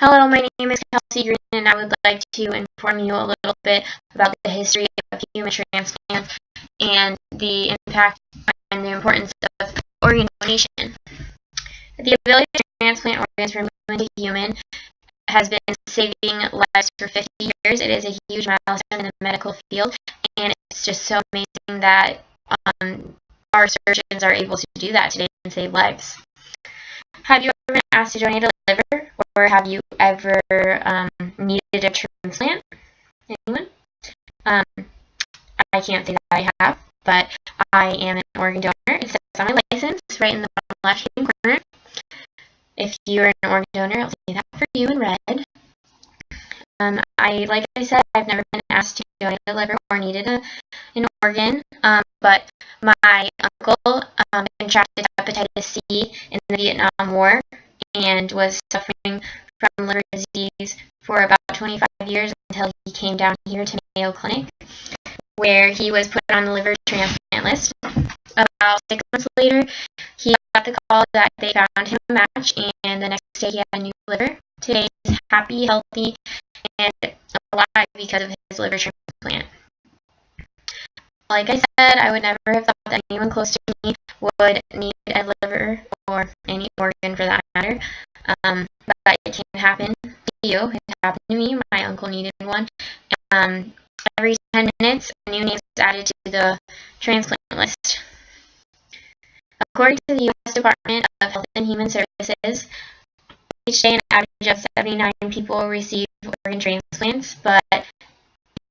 Hello, my name is Kelsey Green, and I would like to inform you a little bit about the history of human transplants and the impact and the importance of organ donation. The ability to transplant organs from human to human has been saving lives for 50 years. It is a huge milestone in the medical field, and it's just so amazing that our surgeons are able to do that today and save lives. Have you ever been asked to donate a liver, or have you ever needed a transplant? Anyone? I can't say that I have, but I am an organ donor. It says on my license, right in the bottom left-hand corner. If you are an organ donor, I'll say that for you in red. Like I said, I've never been asked to donate a liver or needed an organ, but my uncle contracted hepatitis C in the Vietnam War and was suffering from liver disease for about 25 years until he came down here to Mayo Clinic, where he was put on the liver transplant list. About 6 months later, he got the call that they found him a match, and the next day he had a new liver. Today he's happy, healthy, and alive because of his liver transplant. Like I said, I would never have thought that anyone close to me would need a liver or any organ for that matter, but it can happen to you. It happened to me. My uncle needed one. Every 10 minutes, a new name is added to the transplant list. According to the U.S. Department of Health and Human Services, each day an average of 79 people receive organ transplants, but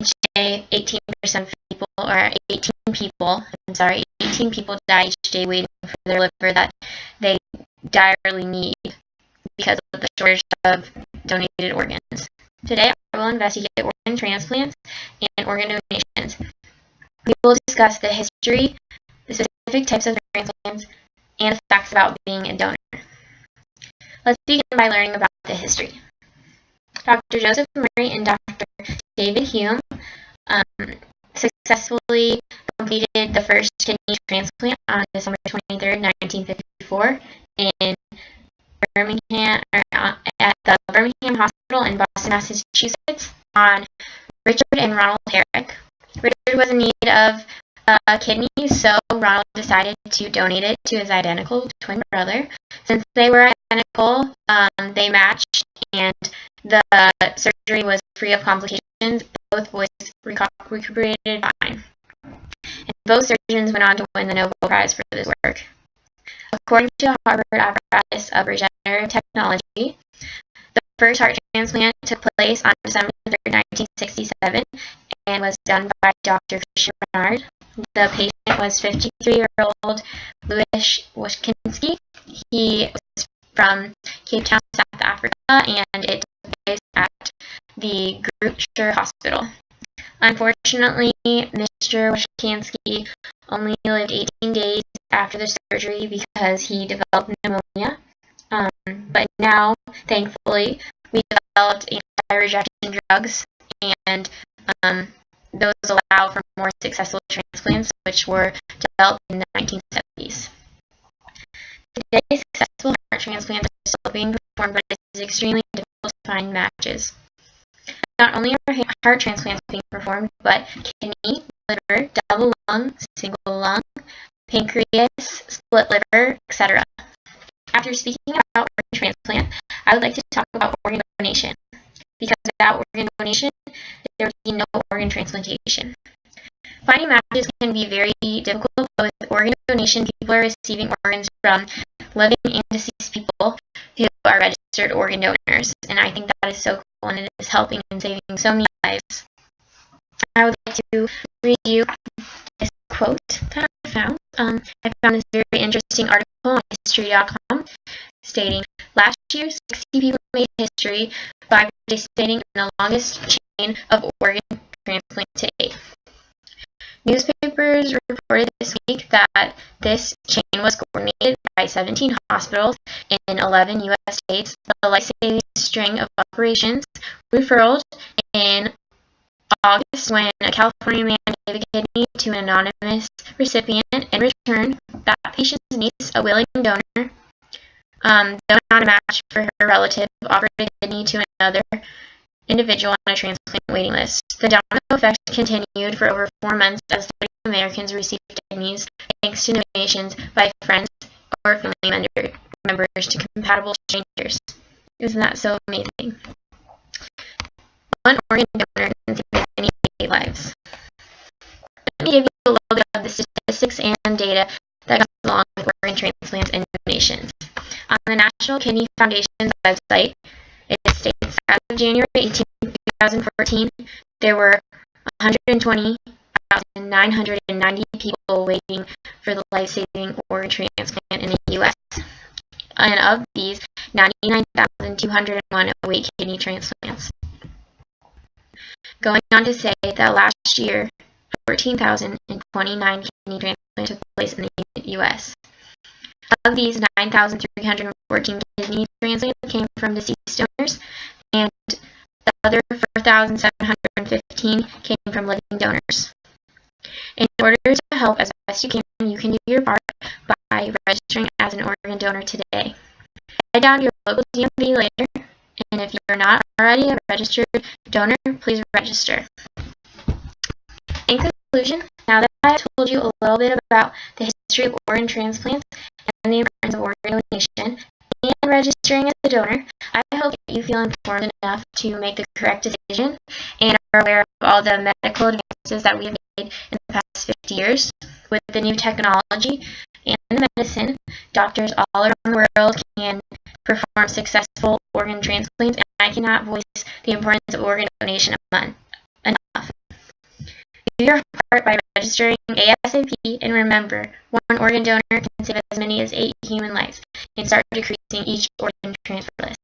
each day 18% of people, or 18 people die each day waiting for their liver that they direly need because of the shortage of donated organs. Today I will investigate organ transplants and organ donations. We will discuss the history, the specific types of transplants, and the facts about being a donor. Let's begin by learning about the history. Dr. Joseph Murray and Dr. David Hume successfully completed the first kidney transplant on December 23, 1954 in Birmingham, at the Birmingham Hospital in Boston, Massachusetts, on Richard and Ronald Herrick. Richard was in need of a kidney, so Ronald decided to donate it to his identical twin brother. Since they were identical, they matched, and the surgery was free of complications. Both boys recuperated fine. And both surgeons went on to win the Nobel Prize for this work. According to the Harvard Apparatus of Regenerative Technology, the first heart transplant took place on December 3, 1967, and was done by Dr. Christian Bernard. The patient was 53-year-old Louis Washkinski. He was from Cape Town, South Africa, and it took place at the Groote Hospital. Unfortunately, Mr. Washkinski only lived 18 days after the surgery because he developed pneumonia. But now, thankfully, we developed anti-rejection drugs, and those allow for more successful transplants, which were developed in the 1970s. Today, successful heart transplants are still being performed, but it is extremely difficult to find matches. Not only are heart transplants being performed, but kidney, liver, double lung, single lung, pancreas, split liver, etc. After speaking about organ transplant, I would like to talk about organ donation, because without organ donation, there would be no organ transplantation. Finding matches can be very difficult, but with organ donation, people are receiving organs from living and deceased people who are registered organ donors, and I think that is so cool, and it is helping and saving so many lives. I would like to read you this quote that I found. I found this very interesting article on history.com stating, "Last year, 60 people made history by participating in the longest chain of organ transplant to date." Newspapers reported this week that this chain was coordinated by 17 hospitals in 11 U.S. states. The life-saving string of operations unfurled in August when a California man gave a kidney to an anonymous recipient. In return, that patient's niece, a willing donor, Though not a match for her relative, offered a kidney to another individual on a transplant waiting list. The domino effect continued for over 4 months as 30 Americans received kidneys thanks to donations by friends or family members to compatible strangers. Isn't that so amazing? One organ donor can save 28 lives. Let me give you a little bit of the statistics and data that goes along with organ transplants and donations. On the National Kidney Foundation's website, it states, as of January 18, 2014, there were 120,990 people waiting for the life-saving organ transplant in the U.S. And of these, 99,201 await kidney transplants. Going on to say that last year, 14,029 kidney transplants took place in the U.S. Of these, 9,314 kidney transplants came from deceased donors, and the other 4,715 came from living donors. In order to help as best you can do your part by registering as an organ donor today. Head down to your local DMV later, and if you're not already a registered donor, please register. In conclusion, now that I have told you a little bit about the history of organ transplants and the importance of organ donation and registering as a donor, I hope that you feel informed enough to make the correct decision and are aware of all the medical advances that we have made in the past 50 years. With the new technology and the medicine, doctors all around the world can perform successful organ transplants, and I cannot voice the importance of organ donation enough. Do your part by registering ASAP, and remember, one organ donor can save as many as 8 human lives and start decreasing each organ transfer list.